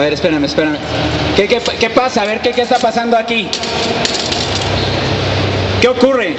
ver, espérame. ¿Qué pasa? A ver, ¿qué está pasando aquí? ¿Qué ocurre?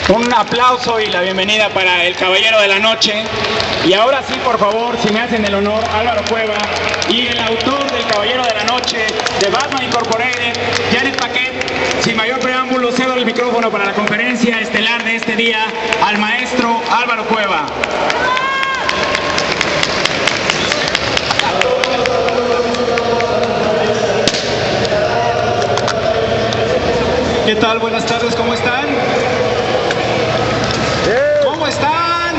Un aplauso y la bienvenida para el caballero de la noche. Y ahora sí, por favor, si me hacen el honor, Alvaro Cueva y el autor del caballero de la noche de Batman Incorporated, Yanick Paquette. Sin mayor preámbulo, cedo el micrófono para la conferencia estelar de este día al maestro Alvaro Cueva. ¿Qué tal? Buenas tardes, ¿cómo están? ¿Cómo están?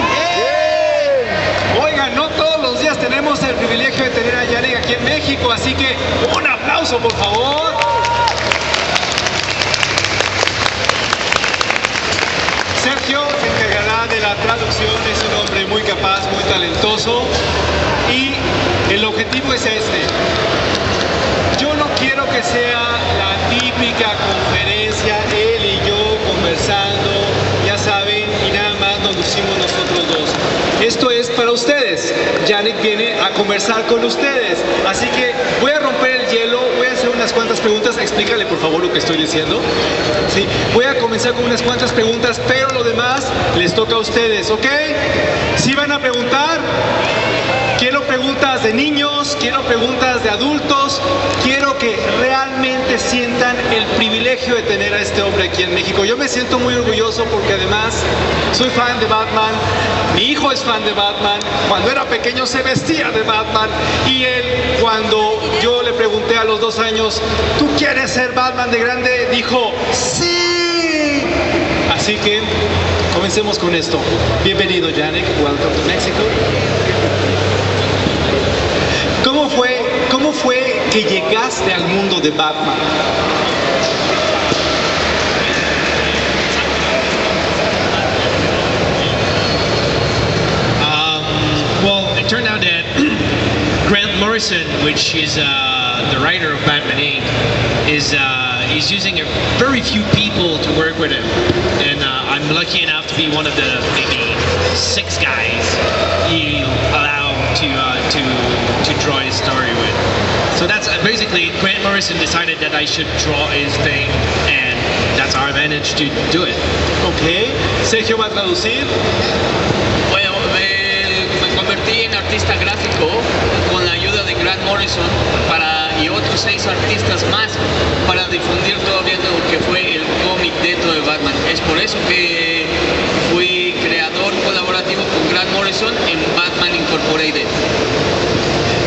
Oigan, no todos los días tenemos el privilegio de tener a Yanick aquí en México, así que un aplauso, por favor. Sergio se encargará de la traducción, es un hombre muy capaz, muy talentoso, y el objetivo es este. Yo no quiero que sea la típica conferencia, él y yo conversando, ya saben, y nada más nos lucimos nosotros dos. Esto es para ustedes. Yanick viene a conversar con ustedes. Así que voy a romper el hielo, voy a hacer unas cuantas preguntas. Explícale por favor lo que estoy diciendo. ¿Sí? Voy a comenzar con unas cuantas preguntas, pero lo demás les toca a ustedes, ¿ok? ¿Sí van a preguntar? Quiero preguntas de niños, quiero preguntas de adultos, quiero que realmente sientan el privilegio de tener a este hombre aquí en México. Yo me siento muy orgulloso porque además soy fan de Batman, mi hijo es fan de Batman, cuando era pequeño se vestía de Batman y él, cuando yo le pregunté a los 2 años, ¿tú quieres ser Batman de grande?, dijo, ¡sí! Así que comencemos con esto. Bienvenido, Yanick, welcome to Mexico. ¿Cómo fue que llegaste al mundo de Batman? Well, it turned out that Grant Morrison, which is the writer of Batman Inc., is using very few people to work with him, and I'm lucky enough to be one of the maybe 6 guys he allowed to draw his story with. So that's basically Grant Morrison decided that I should draw his thing, and that's how I managed to do it. Ok, Sergio va a traducir. Bueno, me convertí en artista gráfico con la ayuda de Grant Morrison y otros 6 artistas más para difundir todavía lo que fue el cómic dentro de Batman. Es por eso que fui creador colaborativo con Grant Morrison en Batman Incorporated.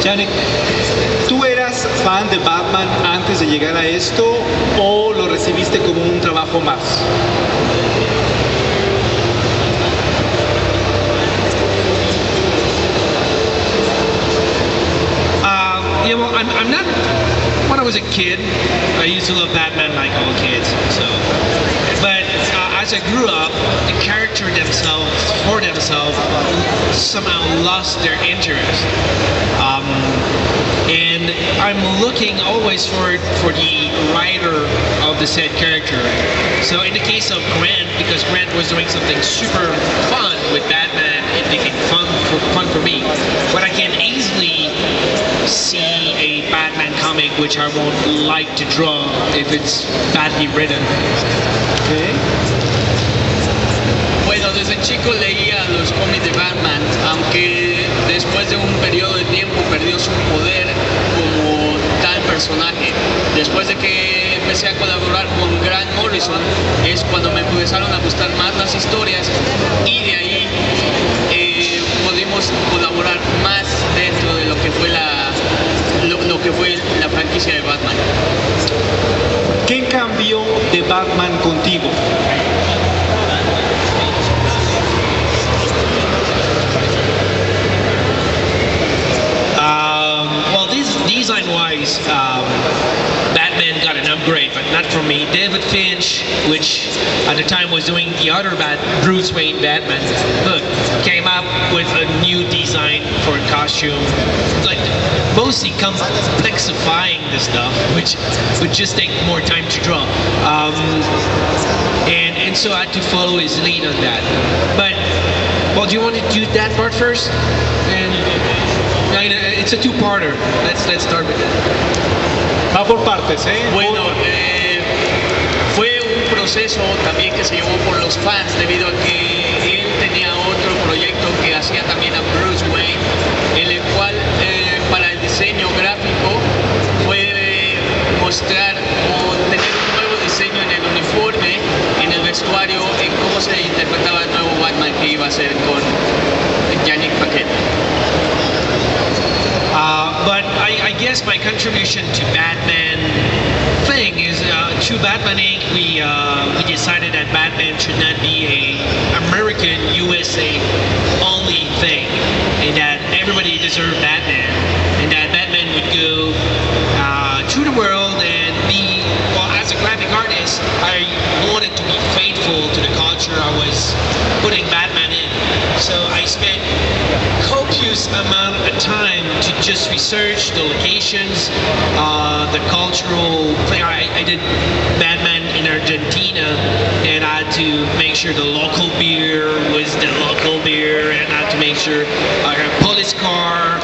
Yanick, ¿tú eras fan de Batman antes de llegar a esto o lo recibiste como un trabajo más? Yeah, well, I'm not. When I was a kid, I used to love Batman like all kids. So, but as I grew up, the character themselves, somehow lost their interest. And I'm looking always for the writer of the said character. So in the case of Grant, because Grant was doing something super fun with Batman, it became fun for me. But I can easily see a Batman comic which I won't like to draw if it's badly written. Okay. Bueno, desde chico leía los cómics de Batman, aunque después de un periodo de tiempo perdió su poder como tal personaje. Después de que empecé a colaborar con Grant Morrison, es cuando me empezaron a gustar más las historias y de ahí pudimos colaborar más dentro de lo que fue la Batman contigo? Well, design-wise, Batman got an upgrade, but not from me. David Finch, which at the time was doing the other Bruce Wayne Batman book, came up with a new design for a costume, like mostly complexifying the stuff, which would just take more time to draw. And so I had to follow his lead on that. But, well, do you want to do that part first? And it's a two-parter. Let's start with that. Va por partes, ¿eh? Bueno, fue un proceso también que se llevó por los fans debido a que él tenía otro proyecto que hacía también a Bruce Wayne, en el cual para el diseño gráfico fue mostrar o tener un nuevo diseño en el uniforme, en el vestuario, en cómo se interpretaba el nuevo Batman que iba a ser con Yanick Paquette. But I guess my contribution to Batman thing is to Batman Inc. We decided that Batman should not be a American USA only thing, and that everybody deserved Batman, and that Batman would go through the world and be, well, as a graphic artist, I wanted to be faithful to the culture I was putting Batman in. So I spent copious amount of time to just research the locations, the cultural thing. I did Batman in Argentina, and I had to make sure the local beer was the local beer, and I had to make sure a police car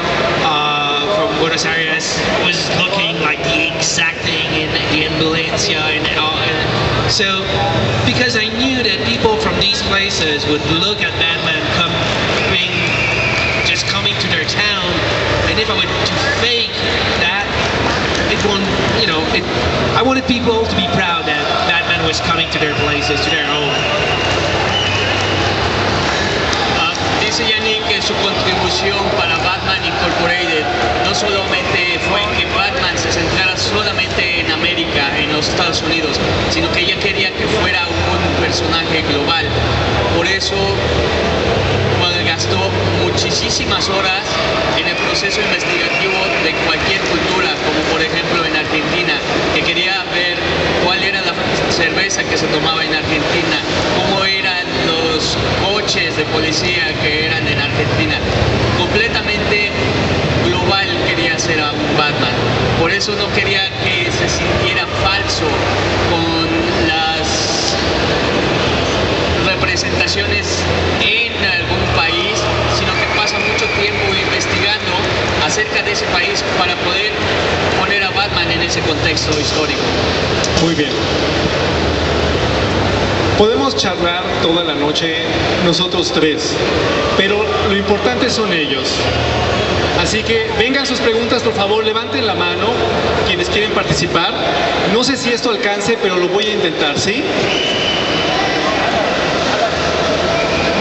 from Buenos Aires was looking like the exact thing in the ambulancia and so because I knew that people from these places would look at Batman coming to their town, and if I were to fake that, it won't, I wanted people to be proud that Batman was coming to their places, to their home. Dice Yanick que su contribución para Batman Incorporated no solamente fue que Batman se centrara solamente en América, en los Estados Unidos, sino que ella quería que fuera un personaje global. Por eso gastó muchísimas horas en el proceso investigativo de cualquier cultura, como por ejemplo en Argentina, que quería ver cuál era la cerveza que se tomaba en Argentina, cómo eran los coches de policía que eran en Argentina. Completamente global quería ser a un Batman. Por eso no quería que se sintiera falso con las representaciones en algún país, sino que pasa mucho tiempo investigando acerca de ese país para poder poner a Batman en ese contexto histórico. Muy bien. Podemos charlar toda la noche nosotros tres, pero lo importante son ellos. Así que vengan sus preguntas, por favor, levanten la mano quienes quieren participar. No sé si esto alcance, pero lo voy a intentar, ¿sí?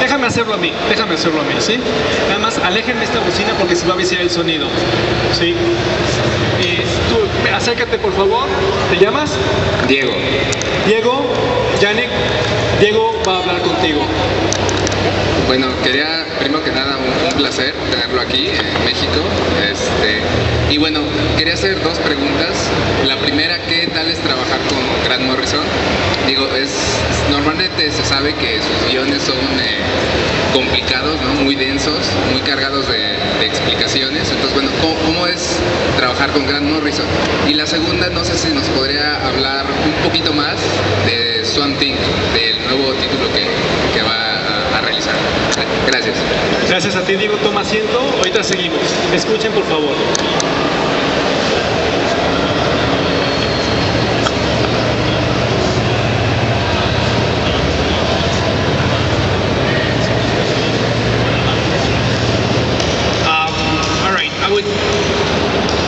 Déjame hacerlo a mí, ¿sí? Nada más aléjenme esta bocina porque se va a viciar el sonido, ¿sí? Tú, acércate por favor. ¿Te llamas? Diego. Diego, Yanick, Diego va a hablar contigo. Bueno, quería, primero que nada, un placer tenerlo aquí en México. Y bueno, quería hacer dos preguntas. La primera, ¿qué tal es trabajar con Grant Morrison? Digo, normalmente se sabe que sus guiones son complicados, ¿no? Muy densos, muy cargados de explicaciones. Entonces, bueno, ¿cómo es trabajar con Grant Morrison? Y la segunda, no sé si nos podría hablar un poquito más de Swamp Thing, del nuevo título que va a realizar. Gracias. Gracias a ti, Diego. Toma asiento. Ahorita seguimos. Escuchen, por favor.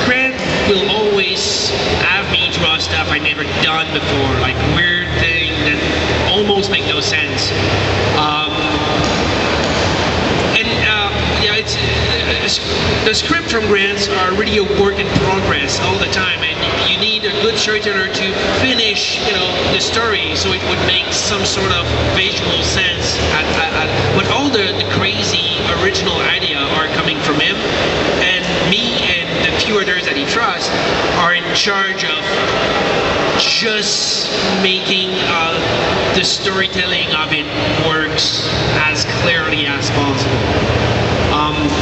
Grant will always have me draw stuff I never done before, like weird things that almost make no sense. The script from Grants are really a work in progress all the time, and you you need a good storyteller to finish, the story, so it would make some sort of visual sense. But all the crazy original idea are coming from him, and me and the few others that he trusts are in charge of just making the storytelling of it works as clearly as possible.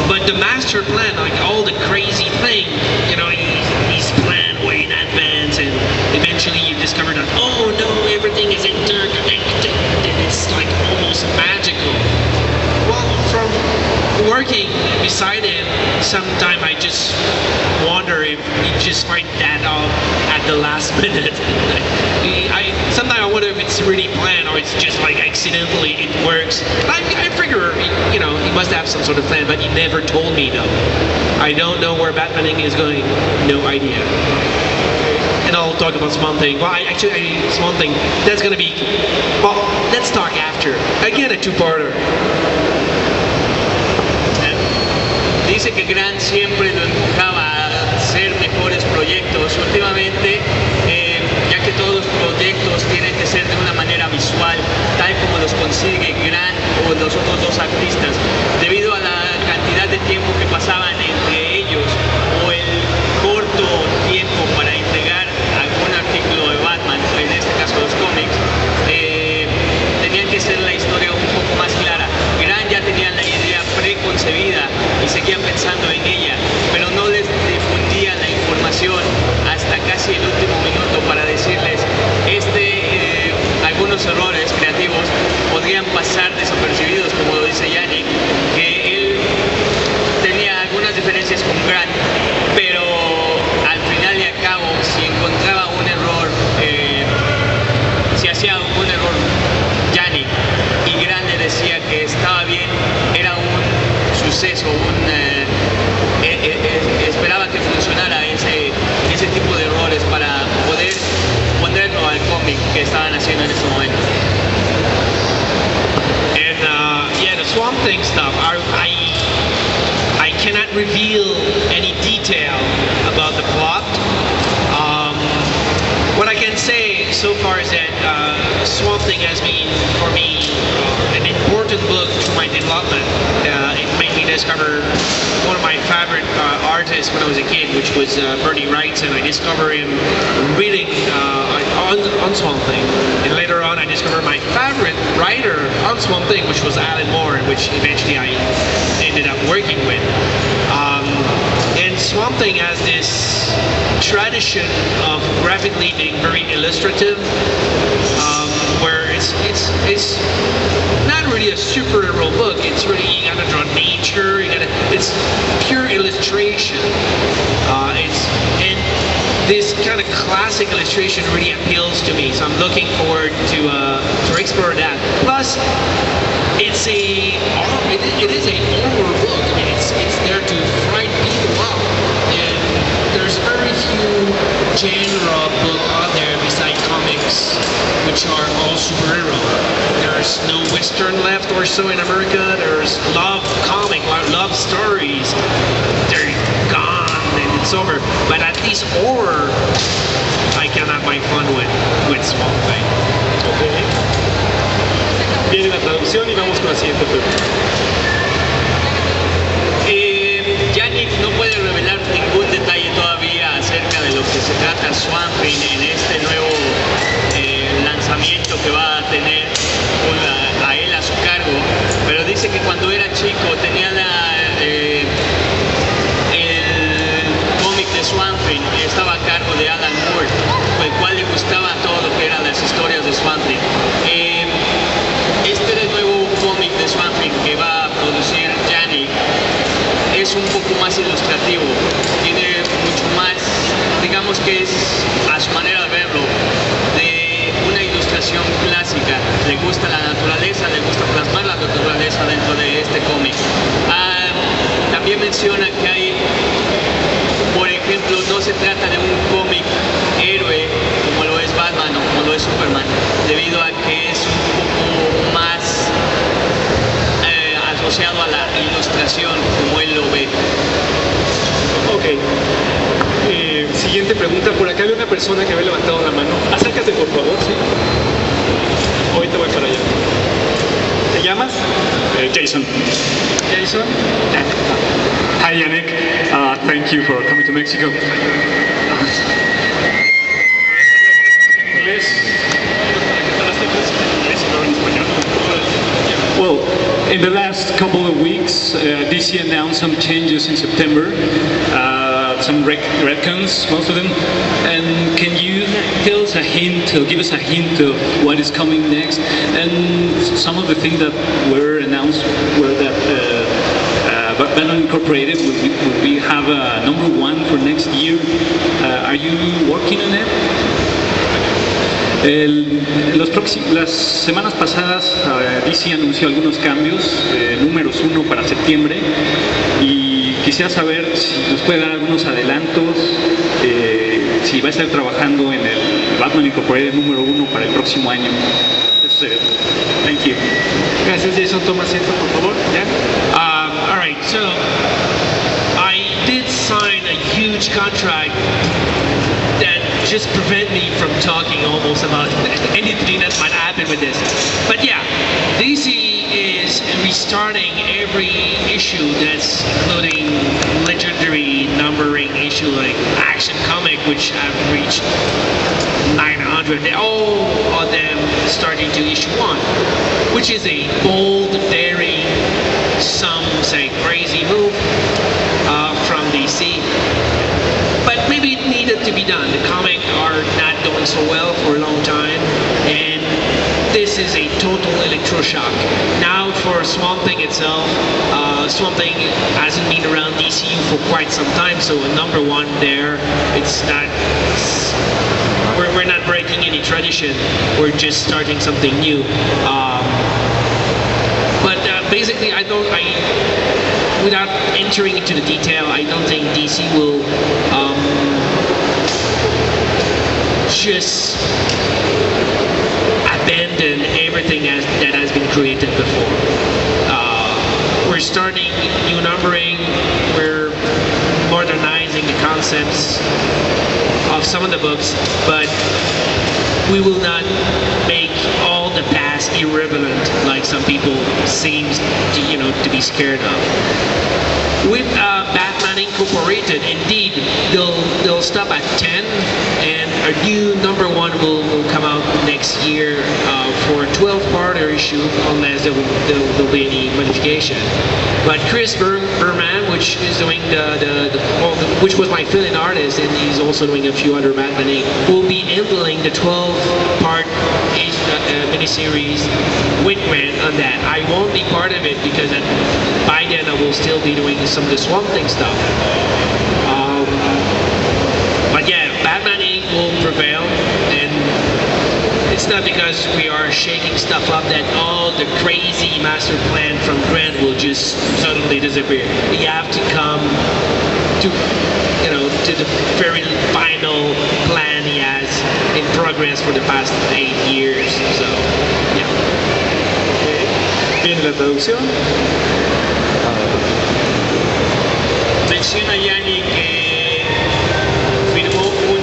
But the master plan, like all the crazy thing, he's planned way in advance, and eventually you discover that, oh no, everything is interconnected, and it's like almost magical. Well, from working beside him, sometimes I just wonder if he just find that out at the last minute. Sometimes I wonder if it's really planned or it's just like accidentally it works. I figure, he must have some sort of plan, but he never told me though. I don't know where Batman is going, no idea. And I'll talk about Swamp Thing. Well, Swamp Thing, that's gonna be, well, let's talk after. Again, a two-parter. Dice que Grant siempre lo empujaba a hacer mejores proyectos. Últimamente, ya que todos los proyectos tienen que ser de una manera visual, tal como los consigue Grant o los otros dos artistas, debido a la cantidad de tiempo que pasaban entre ellos o el corto tiempo para entregar algún artículo de Batman, en este caso los cómics, tenían que ser la historia un poco más clara. Grant ya tenía la idea preconcebida y seguía pensando en ella, pero no les difundía la información hasta casi el último minuto para decirles algunos errores creativos podrían pasar desapercibidos, como lo dice Yanick, que él tenía algunas diferencias con Grant, pero al final y al cabo, si encontraba un error, si hacía un error Yanick y Grant le decía que estaba bien, era un suceso, esperaba que funcionara ese tipo de errores para poder ponerlo al cómic que estaban haciendo en ese momento. And the Swamp Thing stuff, I cannot reveal any detail about the plot. What I can say so far is that Swamp Thing has been, for me, an important book to my development. It made me discover one of my favorite artists when I was a kid, which was Bernie Wright, and I discovered him reading on Swamp Thing. And later on, I discovered my favorite writer on Swamp Thing, which was Alan Moore, which eventually I ended up working with. And Swamp Thing has this tradition of graphically being very illustrative, where it's not really a superhero book. It's really, you gotta draw nature. It's pure illustration. And this kind of classic illustration really appeals to me. So I'm looking forward to explore that. Plus, it is a horror book. I mean, it's there to frighten people up. And there's very few genre book out there besides comics which are all superhero. There's no Western left or so in America. There's love stories. They're gone and it's over. But at least horror, I can have my fun with Swamp Thing. Okay. Viene la traducción y vamos con la siguiente pregunta. Yanick no puede revelar ningún detalle todavía acerca de lo que se trata Swamp Thing en este nuevo lanzamiento que va a tener a él a su cargo, pero dice que cuando era chico tenía el cómic de Swamp Thing, estaba a cargo de Alan Moore, el cual le gustaba todo lo que eran las historias de Swamp Thing. Este nuevo cómic de Swamp Thing que va a producir Yanick es un poco más ilustrativo, tiene mucho más, digamos que es a su manera de verlo, de una ilustración clásica. Le gusta la naturaleza, le gusta plasmar la naturaleza dentro de este cómic. También menciona que hay, por ejemplo, no se trata de un cómic héroe como lo es Batman o como lo es Superman, debido a que es un poco más asociado a la ilustración como él lo ve. Ok. Siguiente siguiente pregunta. Por acá había una persona que había levantado la mano. Acércate, por favor, sí. Ahorita voy para allá. ¿Te llamas? Jason. Jason. Hi Yanick, thank you for coming to Mexico. Inglés. Well, in the last couple of weeks, DC announced some changes in September, some retcons, most of them. And can you tell us a hint, or give us a hint of what is coming next? And some of the things that were announced were that Batman Incorporated will we have a #1 for next year. Are you working on it? Las semanas pasadas DC anunció algunos cambios, números 1 para septiembre, y quisiera saber si nos puede dar algunos adelantos, si va a estar trabajando en el Batman Incorporated número 1 para el próximo año. Thank you. Gracias, Jason. Toma asiento, por favor. ¿Ya? All right, so I did sign a huge contract that just prevent me from talking almost about anything that might happen with this. But yeah, DC is restarting every issue that's including legendary numbering issue like Action Comic, which I've reached 900. All of them starting to issue 1, which is a bold, daring, some say crazy move from DC. But maybe it needed to be done. The comic are not doing so well for a long time, and this is a total electroshock. Now for Swamp Thing itself, Swamp Thing hasn't been around DCU for quite some time, so a #1 there, we're not breaking any tradition, we're just starting something new. But basically, without entering into the detail, I don't think DC will just abandon everything that has been created before. We're starting new numbering, we're modernizing the concepts of some of the books, but we will not make all the past irrelevant like some people seem to be scared of. With Batman Incorporated, indeed, they'll stop at 10, and a new #1 will come out next year for a 12-part issue, unless there'll be any modification. But Chris Berman, which is doing which was my fill-in artist, and he's also doing a few other Batman Inc., will be handling the 12-part miniseries with Grant on that. I won't be part of it because by then I will still be doing some of the Swamp Thing stuff. But yeah, Batman Inc. will prevail, and it's not because we are shaking stuff up that all the crazy master plan from Grant will just suddenly disappear. You have to come to the very final plan he has in progress for the past 8 years. So, yeah. Bien, la traducción. Menciona Yanni que firmó un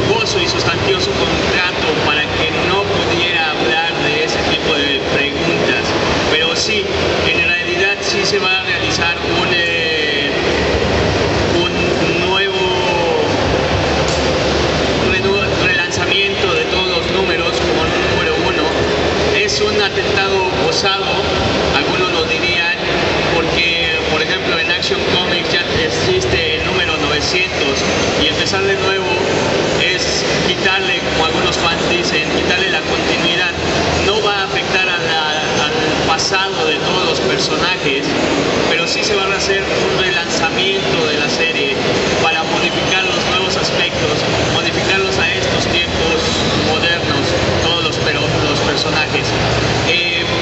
jugoso y sustancioso contrato para que no pudiera hablar de ese tipo de preguntas, pero sí, en realidad sí se va a realizar un nuevo relanzamiento de todos los números como número 1. Es un atentado osado, algunos lo dirían, porque por ejemplo en Action Comics ya existe el número 900 y empezar de nuevo es quitarle, como algunos fans dicen, quitarle la continuidad. No va a afectar al pasado de todos los personajes, pero sí se va a hacer un relanzamiento de la serie para modificar los nuevos aspectos, modificarlos a estos tiempos modernos, todos los personajes.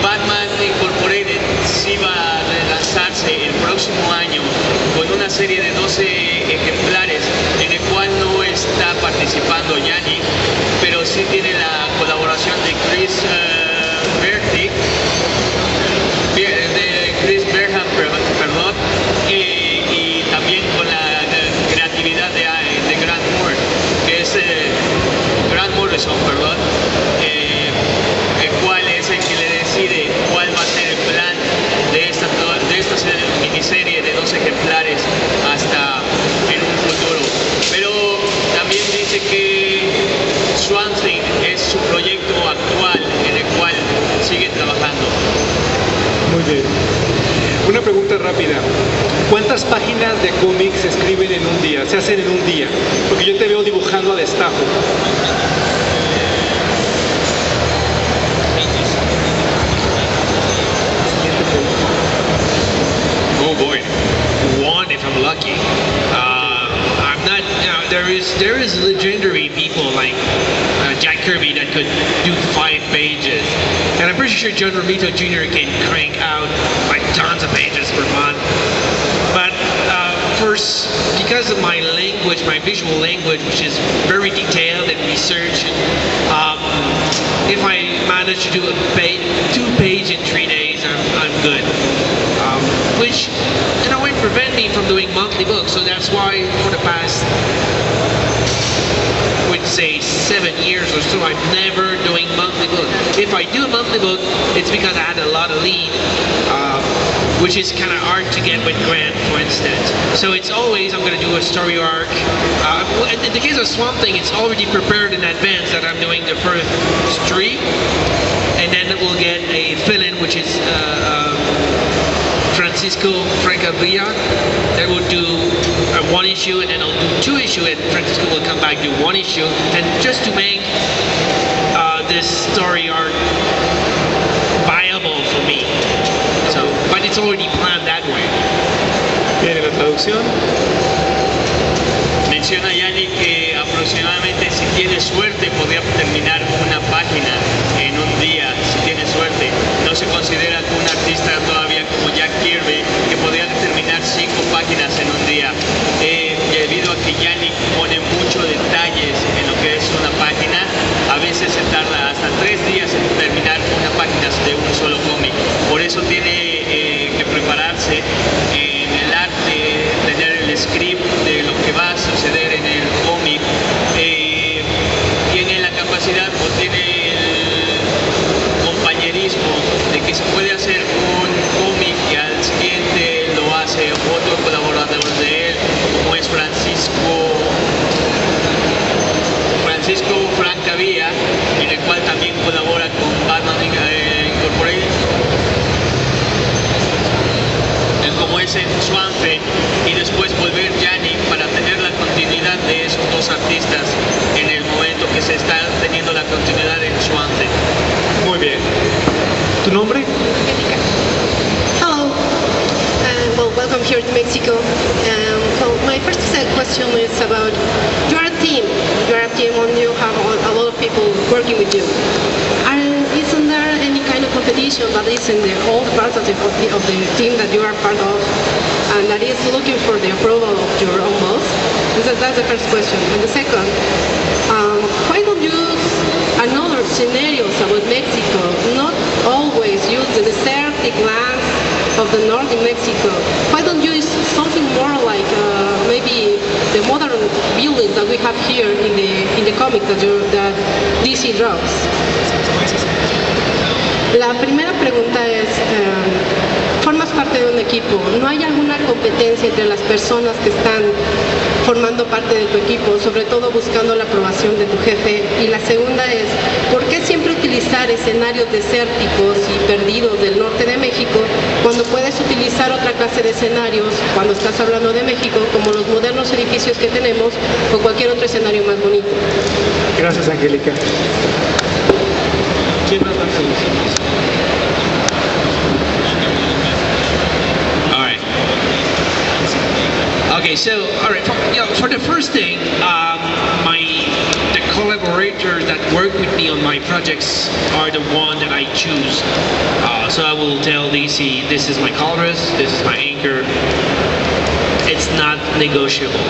Batman Incorporated sí va a relanzarse el próximo año con una serie de 12 ejemplares en el cual no está participando Yanick, pero sí tiene la colaboración de Chris Berham, y también con la creatividad de Grant Morrison. Bien. Una pregunta rápida. ¿Cuántas páginas de cómics se escriben en un día? Se hacen en un día. Porque yo te veo dibujando a destajo. Oh boy, one if I'm lucky. I'm not. There is legendary people like Jack Kirby that could do 5 pages, and I'm pretty sure John Romito Jr. can crank out like tons of pages per month. But first, because of my language, my visual language, which is very detailed and researched, if I manage to do 2 pages in 3 days, I'm good. Which, in a way, prevent me from doing monthly books. So that's why for the past, I would say 7 years or so, I'm never doing monthly book. If I do a monthly book, it's because I had a lot of lead, which is kind of hard to get with Grant, for instance. So it's always, I'm going to do a story arc. In the case of Swamp Thing, it's already prepared in advance that I'm doing the first 3, and then we'll get a fill-in, which is Francisco Francavilla, that will do 1 issue, and then I'll do 2 issues, and Francisco will come back do 1 issue, and just to make this story arc viable for me. So, but it's already planned that way. Bien, la traducción. Menciona Yanick que aproximadamente, si tiene suerte, podría terminar una página en un día, si tiene suerte. No se considera un artista todavía como Jack Kirby que podría terminar 5 páginas en un día. Debido a que Yanick pone muchos detalles en lo que es una página, a veces se tarda hasta 3 días en terminar una página de un solo cómic. Por eso tiene que prepararse en el arte, tener el script de lo que va a suceder en el cómic. Tiene la capacidad o tiene el compañerismo de que se puede hacer un cómic y al siguiente lo hace otro colaborador de él, como es Francisco Francavilla, en el cual también colabora con Batman Incorporated, como es en Swamp Thing, y después volver Yanick para tener la continuidad de esos 2 artistas en el momento que se está teniendo la continuidad en Swamp Thing. Muy bien. ¿Tu nombre? Hello. Well, welcome here to Mexico. Well, my first question is about you are a team. You are a team and you have a lot of people working with you. Isn't there any kind of competition that is in all the parts of the team that you are part of, and that is looking for the approval of your own boss? That's the first question. And the second, why don't you use another scenarios about Mexico? Not always use the desertic lands of the north in Mexico. Why don't you use something more like maybe the modern buildings that we have here in the comic that DC draws? La primera pregunta es, formas parte de un equipo, ¿no hay alguna competencia entre las personas que están formando parte de tu equipo, sobre todo buscando la aprobación de tu jefe? Y la segunda es, ¿por qué siempre utilizar escenarios desérticos y perdidos del norte de México cuando puedes utilizar otra clase de escenarios, cuando estás hablando de México, como los modernos edificios que tenemos o cualquier otro escenario más bonito? Gracias, Angélica. ¿Quién más va a traducir? Okay, so all right. For the first thing, the collaborators that work with me on my projects are the one that I choose. So I will tell DC, this is my colorist, this is my anchor. It's not negotiable.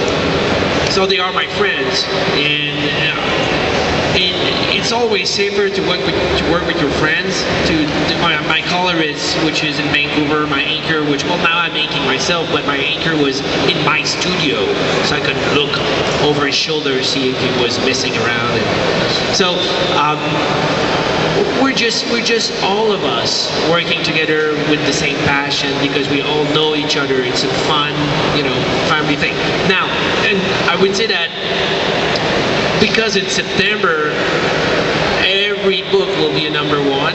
So they are my friends, and it's always safer to work with your friends. My colorist, which is in Vancouver, my anchor, which now I'm inking myself, but my anchor was in my studio, so I could look over his shoulder, see if he was messing around. And so we're just all of us working together with the same passion because we all know each other. It's a fun, family thing. Now, and I would say that because it's September, every book will be a #1.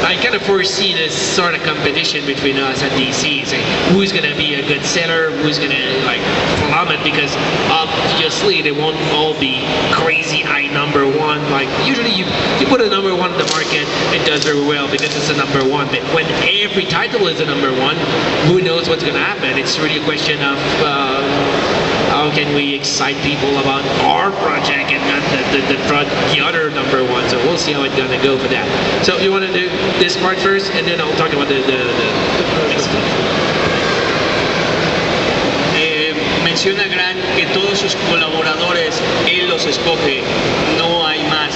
I kind of foresee this sort of competition between us and DC, saying who's gonna be a good seller, who's gonna like plummet, because obviously they won't all be crazy high number one. Like usually you put a number one in the market, it does very well because it's a number one. But when every title is a number one, who knows what's gonna happen? It's really a question of how can we excite people about our project and not the other number one. So we'll see how it's gonna go for that. So you want to do this part first, and then I'll talk about the next one. Menciona Grant que todos sus colaboradores él los escoge, no hay más.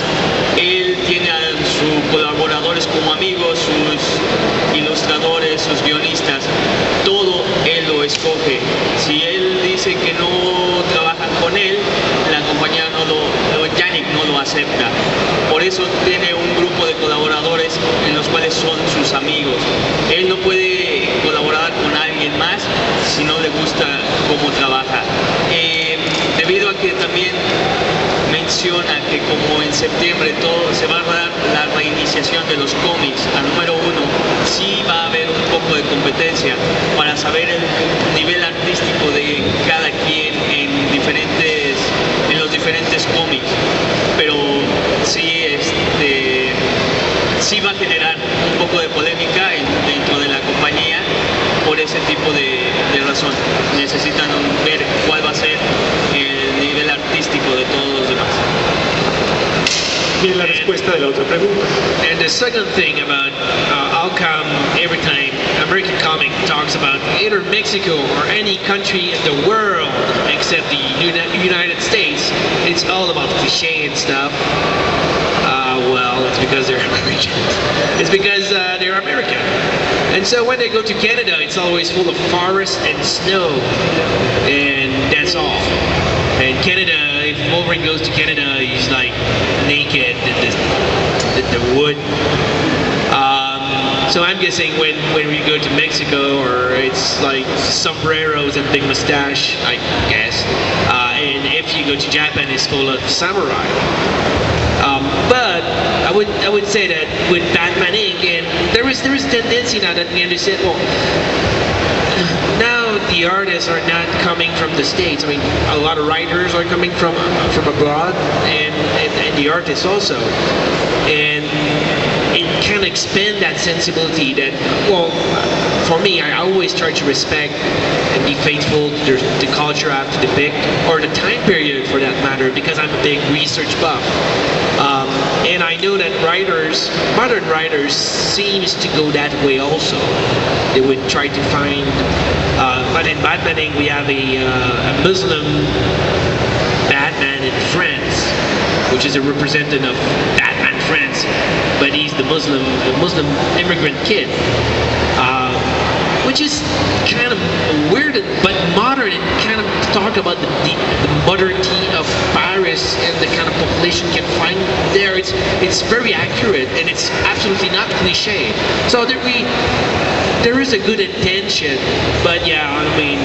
Él tiene a sus colaboradores como amigos, sus ilustradores, sus guionistas, todo él lo escoge. Si él dice que no trabajan con él, la compañía Yanick no lo acepta. Por eso tiene un grupo de colaboradores en los cuales son sus amigos. Él no puede colaborar con alguien más si no le gusta cómo trabaja. Debido a que también menciona que como en septiembre todo se va a dar la reiniciación de los cómics a número 1, sí va a haber un poco de competencia para saber el nivel artístico de cada quien en los diferentes cómics, pero sí, sí va a generar un poco de polémica dentro de la compañía por ese tipo de razón. Necesitan ver cuál va a ser el nivel artístico de todos los demás. Y la respuesta de la otra pregunta. And the second thing about how come every time American comic talks about either Mexico or any country in the world except the United States, it's all about cliché and stuff. Well, it's because they're American. It's because they're American. And so when they go to Canada, it's always full of forest and snow, and that's all. And Canada, if Wolverine goes to Canada, he's like naked in the wood. So I'm guessing when we go to Mexico, or it's like sombreros and big mustache, I guess. And if you go to Japan, it's full of samurai. But I would say that with Batman Inc. and there is tendency now that we understand. Well, now the artists are not coming from the States. I mean, a lot of writers are coming from abroad, and the artists also, and it can expand that sensibility. That, well, for me, I always try to respect and be faithful to the culture I have to depict, or the time period for that matter, because I'm a big research buff. And I know that modern writers, seems to go that way also. They would try to find, but in Batman Inc. we have a Muslim Batman in France, which is a representative of Batman France, but he's the Muslim immigrant kid. Which is kind of weird but modern, and kind of talk about the modernity of Paris and the kind of population you can find there. It's very accurate, and it's absolutely not cliche. So there is a good intention, but yeah, I mean,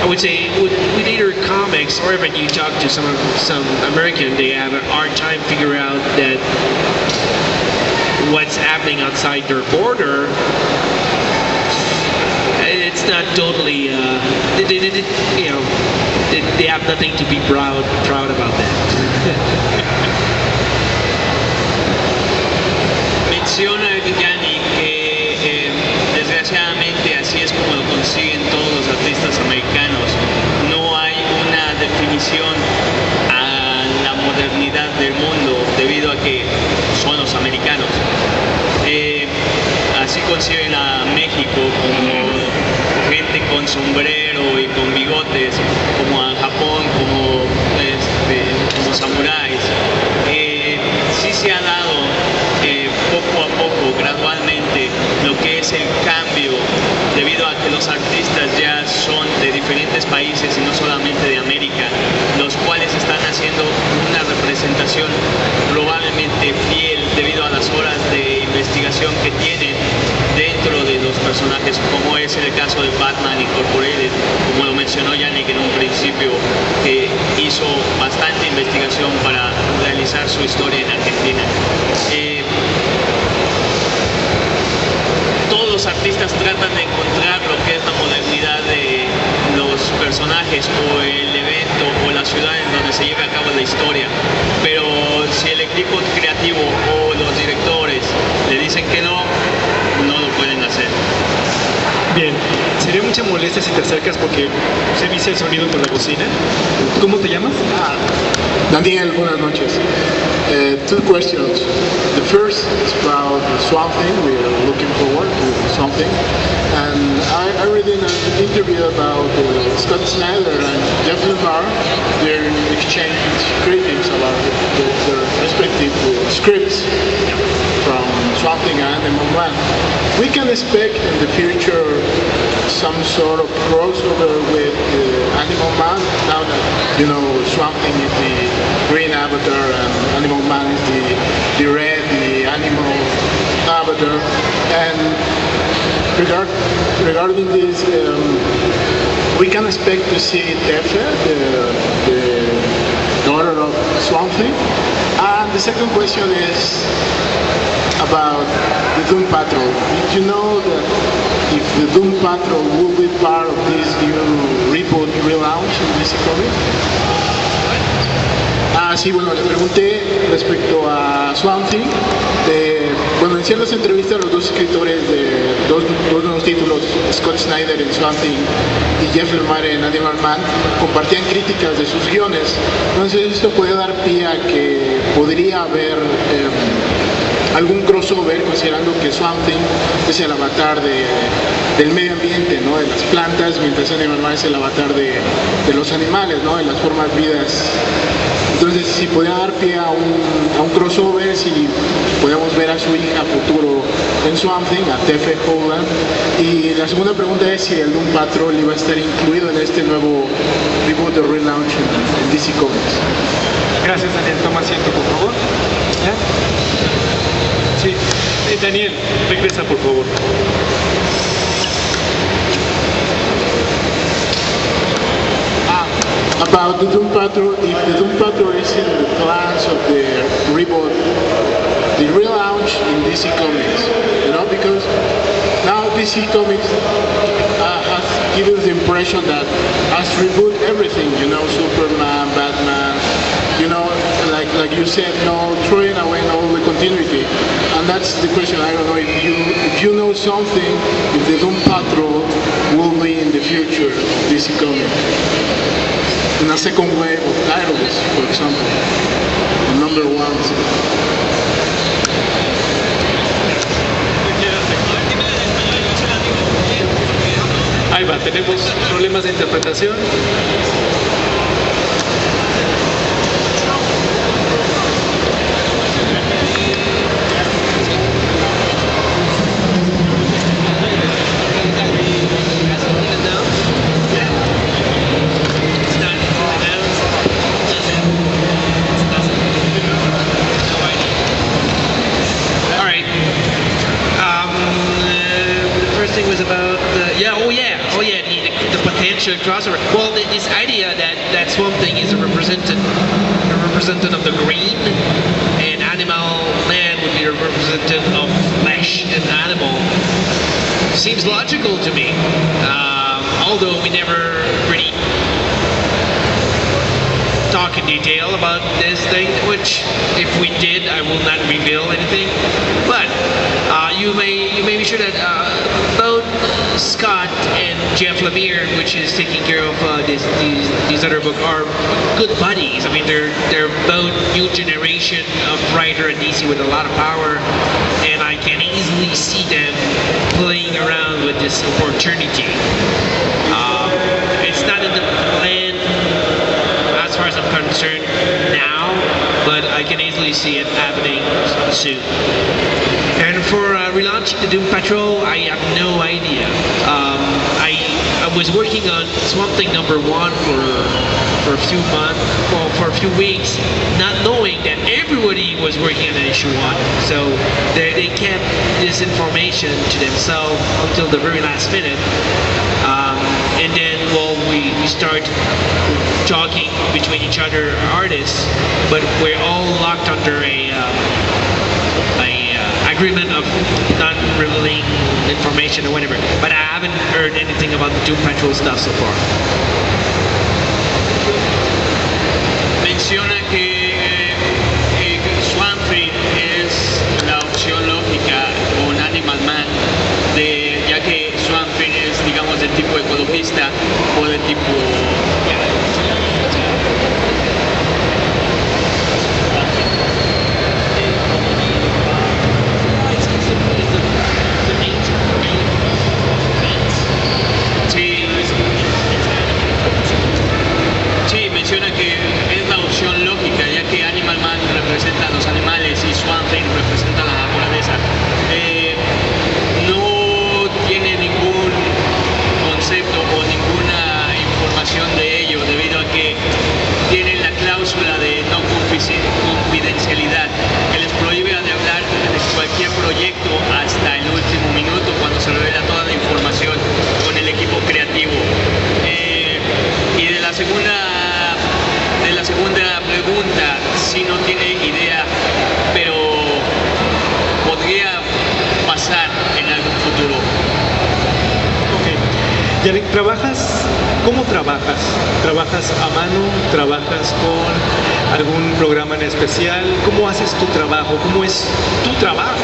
I would say with either comics or when you talk to some American, they have a hard time figuring out that what's happening outside their border. It's not totally, they have nothing to be proud about that. Menciona Yanick que desgraciadamente así es como lo consiguen todos los artistas americanos. No hay una definición a la modernidad del mundo debido a que son los americanos. Así conciben a México como gente con sombrero y con bigotes, como a Japón como samuráis. Sí se ha dado poco a poco, gradualmente, lo que es el cambio, debido a que los artistas ya son de diferentes países y no solamente de América, los cuales están haciendo una representación probablemente fiel debido a las horas de investigación que tienen dentro de los personajes, como es el caso de Batman Incorporated, como lo mencionó Yanick en un principio, que hizo bastante investigación para realizar su historia en Argentina. artistas tratan de encontrar lo que es la modernidad de los personajes o el evento o la ciudad en donde se lleva a cabo la historia, pero si el equipo creativo o los directores le dicen que no, no lo pueden hacer. Bien, sería mucha molestia si te acercas porque se viste el sonido con la bocina. ¿Cómo te llamas? Daniel, buenas noches. Two questions. The first is about Swamp Thing. We are looking forward to Swamp Thing. And I read in an interview about Scott Snyder and Jeff Lemire. They're exchanging critics about their respective scripts from Swamp Thing and Animal Man. We can expect in the future some sort of crossover with Animal Man, now that, you know, Swamp Thing is the green avatar and Animal Man is the red, the animal avatar. And regarding this, we can expect to see Tefe, the daughter of Swamp Thing. And the second question is about the Doom Patrol. Did you know that if the Doom Patrol will be part of this new reboot relaunch in DC Comics? Sí, bueno, le pregunté respecto a Swamp Thing. Bueno, en ciertas entrevistas los dos escritores de dos nuevos títulos, Scott Snyder en Swamp Thing y Jeff Lemire en Animal Man, compartían críticas de sus guiones. Entonces esto puede dar pie a que podría haber algún crossover, considerando que Swamp Thing es el avatar del medio ambiente, ¿no? De las plantas, mientras Animal Man es el avatar de los animales, ¿no? De las formas vivas. Entonces, si podía dar pie a un crossover, si podemos ver a su hija futuro en Swamp Thing, a Tefe Holland. Y la segunda pregunta es si el Doom Patrol iba a estar incluido en este nuevo reboot o relaunch en DC Comics. Gracias, Daniel. Toma asiento, por favor. ¿Ya? Sí. Daniel, regresa, por favor. About the Doom Patrol, if the Doom Patrol is in the plans of the reboot, the relaunch in DC Comics, you know, because now DC Comics has given the impression that has reboot everything, you know, Superman, Batman, you know, like you said, no throwing away all the continuity, and that's the question. I don't know if you know something, if the Doom Patrol will be in the future DC Comics. In a second wave of titles, for example, number ones. Ahí va, tenemos problemas de interpretación. Crossover. Well, this idea that Swamp Thing is a representative of the green, and Animal Man would be a representative of flesh and animal seems logical to me. Although we never really talk in detail about this thing, which if we did, I will not reveal anything. But you may be sure that both Scott and Jeff Lemire, which is taking care of these other book, are good buddies. I mean, they're both new generation of writer at DC with a lot of power, and I can easily see them playing around with this opportunity. It's not in the plan as far as I'm concerned now, but I can easily see it happening soon. And for relaunching the Doom Patrol, I have no idea. I was working on Swamp Thing #1 for a few months, well, for a few weeks, not knowing that everybody was working on issue 1. So they kept this information to themselves until the very last minute. And then, well, we start talking between each other artists, but we're all locked under a agreement of not revealing information or whatever. But I haven't heard anything about the Doom Patrol stuff so far. Menciona que Swamp Thing es la opción lógica con Animal Man, ya que Swamp Thing es, digamos, del tipo ecologista o del tipo... Sí, menciona que es la opción lógica, ya que Animal Man representa a los animales y Swamp Thing representa a la naturaleza. No tiene ningún concepto o ninguna información de ello, debido a que tienen la cláusula de no confidencialidad, que les prohíbe de hablar de cualquier proyecto hasta el último minuto, cuando se revela toda la información con el equipo creativo. Y de la segunda pregunta, sí no tiene idea, pero podría pasar en algún futuro. Ok. Yanick, ¿cómo trabajas? ¿Trabajas a mano? ¿Trabajas con algún programa en especial? ¿Cómo haces tu trabajo? ¿Cómo es tu trabajo?